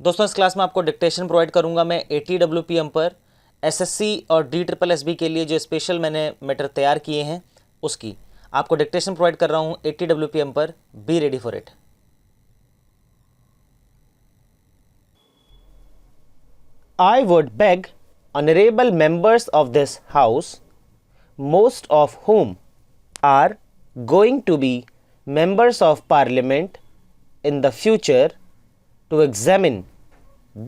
दोस्तों, इस क्लास में आपको डिक्टेशन प्रोवाइड करूंगा मैं 80 WPM पर SSC और DSSSB के लिए जो स्पेशल मैंने मैटर तैयार किए हैं उसकी आपको डिक्टेशन प्रोवाइड कर रहा हूं 80 WPM पर। Be ready for it. I would beg honorable members of this house, most of whom are going to be members of parliament in the future, to examine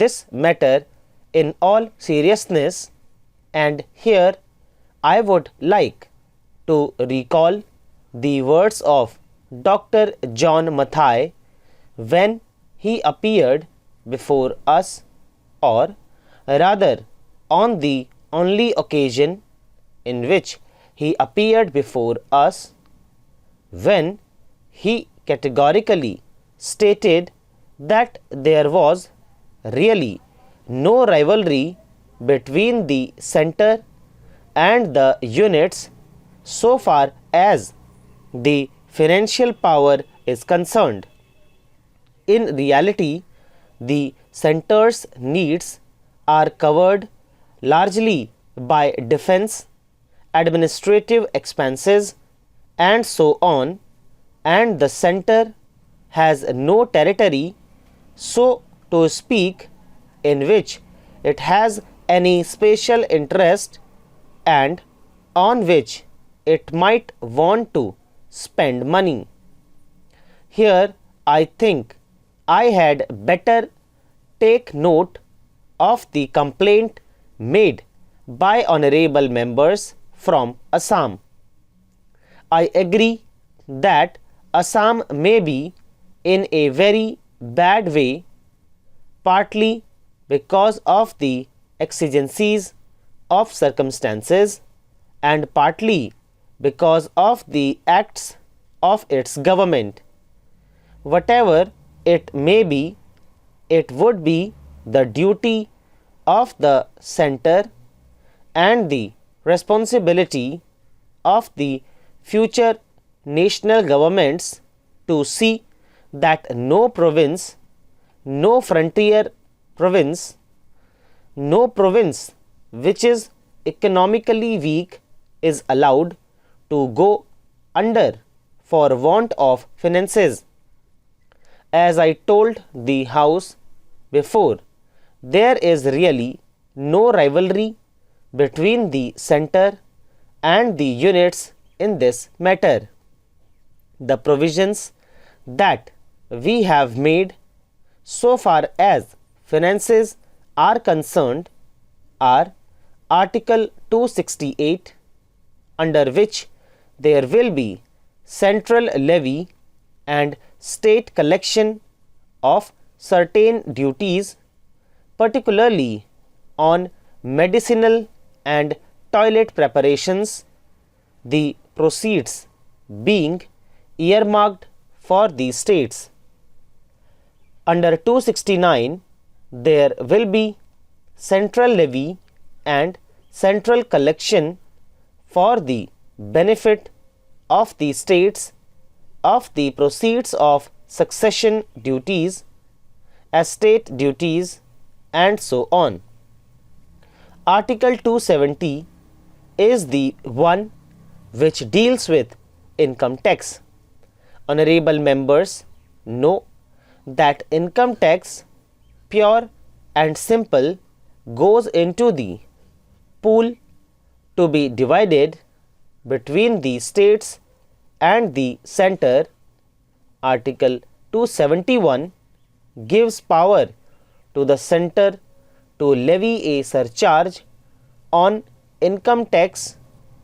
this matter in all seriousness, and here I would like to recall the words of Dr. John Mathai when he appeared before us, or rather on the only occasion in which he appeared before us, when he categorically stated that there was really no rivalry between the center and the units so far as the financial power is concerned. In reality, the center's needs are covered largely by defense, administrative expenses, and so on, and the center has no territory, so to speak, in which it has any special interest and on which it might want to spend money. Here I think I had better take note of the complaint made by honorable members from Assam. I agree that Assam may be in a very bad way, partly because of the exigencies of circumstances and partly because of the acts of its government. Whatever it may be, it would be the duty of the center and the responsibility of the future national governments to see that no province, no frontier province, no province which is economically weak is allowed to go under for want of finances. As I told the House before, there is really no rivalry between the center and the units in this matter. The provisions that we have made so far as finances are concerned are Article 268, under which there will be central levy and state collection of certain duties, particularly on medicinal and toilet preparations, the proceeds being earmarked for the states. Under 269, there will be central levy and central collection for the benefit of the states of the proceeds of succession duties, estate duties, and so on. Article 270 is the one which deals with income tax. Honorable members know that income tax, pure and simple, goes into the pool to be divided between the states and the center. Article 271 gives power to the center to levy a surcharge on income tax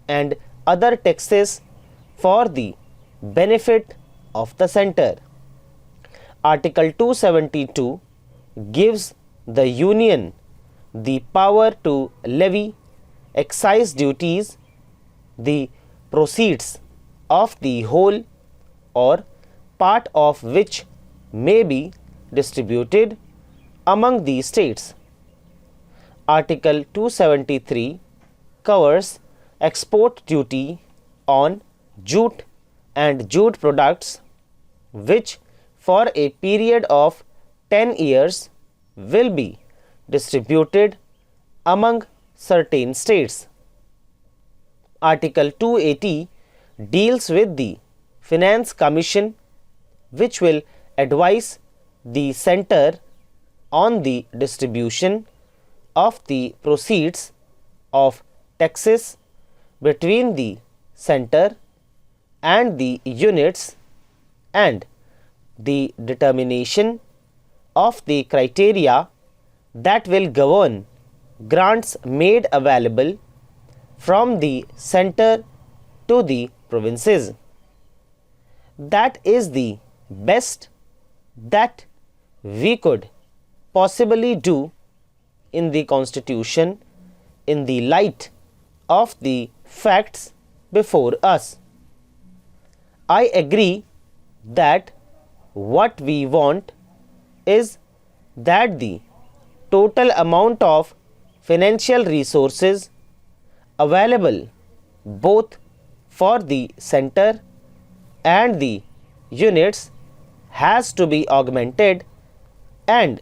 and other taxes for the benefit of the center. Article 272 gives the Union the power to levy excise duties, the proceeds of the whole or part of which may be distributed among the states. Article 273 covers export duty on jute and jute products, which for a period of 10 years will be distributed among certain states. Article 280 deals with the Finance Commission, which will advise the center on the distribution of the proceeds of taxes between the center and the units, and the determination of the criteria that will govern grants made available from the center to the provinces. That is the best that we could possibly do in the Constitution in the light of the facts before us. I agree that what we want is that the total amount of financial resources available both for the center and the units has to be augmented, and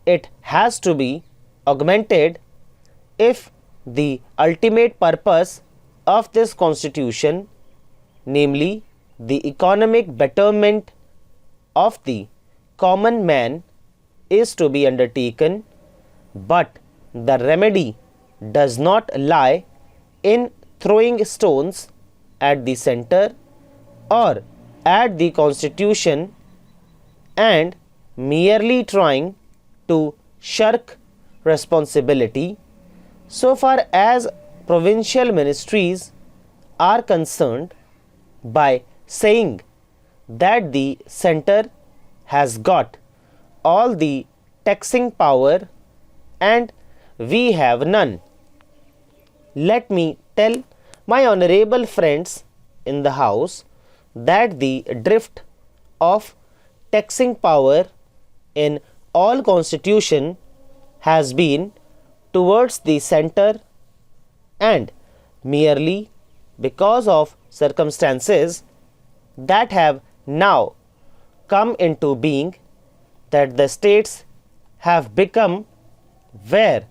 it has to be augmented if the ultimate purpose of this Constitution, namely the economic betterment of the common man, is to be undertaken, but the remedy does not lie in throwing stones at the center or at the Constitution and merely trying to shirk responsibility. So far as provincial ministries are concerned, by saying that the center has got all the taxing power and we have none. Let me tell my honorable friends in the house that the drift of taxing power in all constitution has been towards the center, and merely because of circumstances that have now come into being, that the states have become where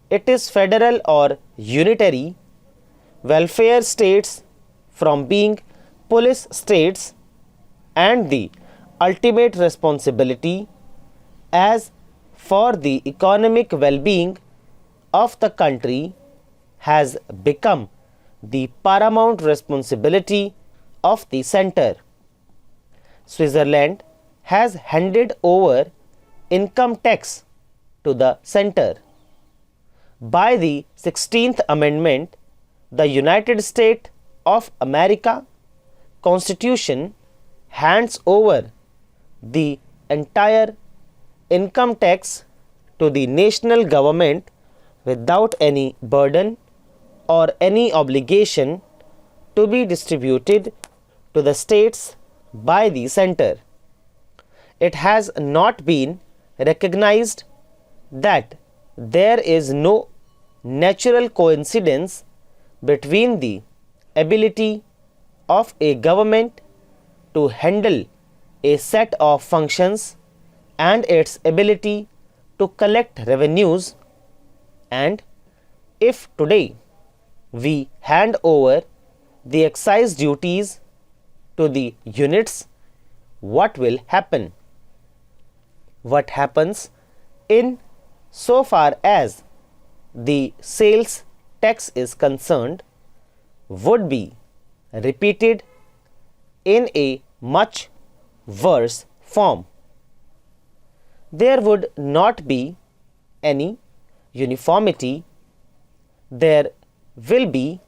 it is federal or unitary, welfare states from being police states, and the ultimate responsibility as for the economic well-being of the country has become the paramount responsibility of the center. Switzerland has handed over income tax to the center. By the 16th Amendment, the United States of America Constitution hands over the entire income tax to the national government without any burden or any obligation to be distributed to the states by the center. It has not been recognized that there is no natural coincidence between the ability of a government to handle a set of functions and its ability to collect revenues, and if today we hand over the excise duties to the units, what will happen? What happens in so far as the sales tax is concerned would be repeated in a much worse form. There would not be any uniformity. There will be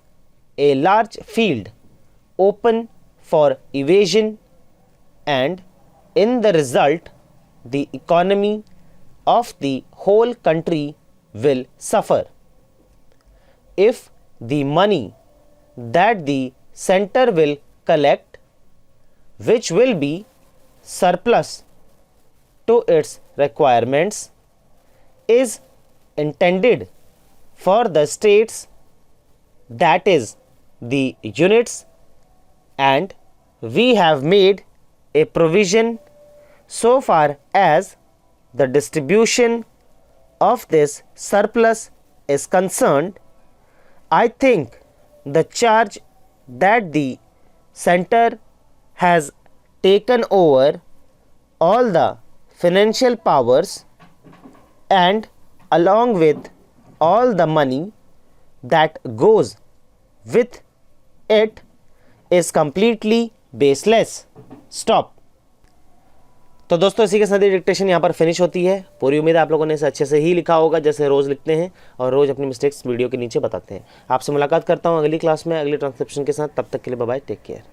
a large field open for evasion, and in the result the economy of the whole country will suffer. If the money that the center will collect, which will be surplus to its requirements, is intended for the states, that is the units, and we have made a provision so far as the distribution of this surplus is concerned, I think the charge that the center has taken over all the financial powers and along with all the money that goes with it is completely baseless. Stop. तो दोस्तों इसी के साथ ये dictation यहाँ पर finish होती है। पूरी उम्मीद है आप लोगों ने इसे अच्छे से ही लिखा होगा जैसे रोज़ लिखते हैं और रोज़ अपनी मिस्टेक्स वीडियो के नीचे बताते हैं। आपसे मुलाकात करता हूँ अगली क्लास में अगली ट्रांसक्रिप्शन के साथ। तब तक के लिए बाय बाय, टेक केयर।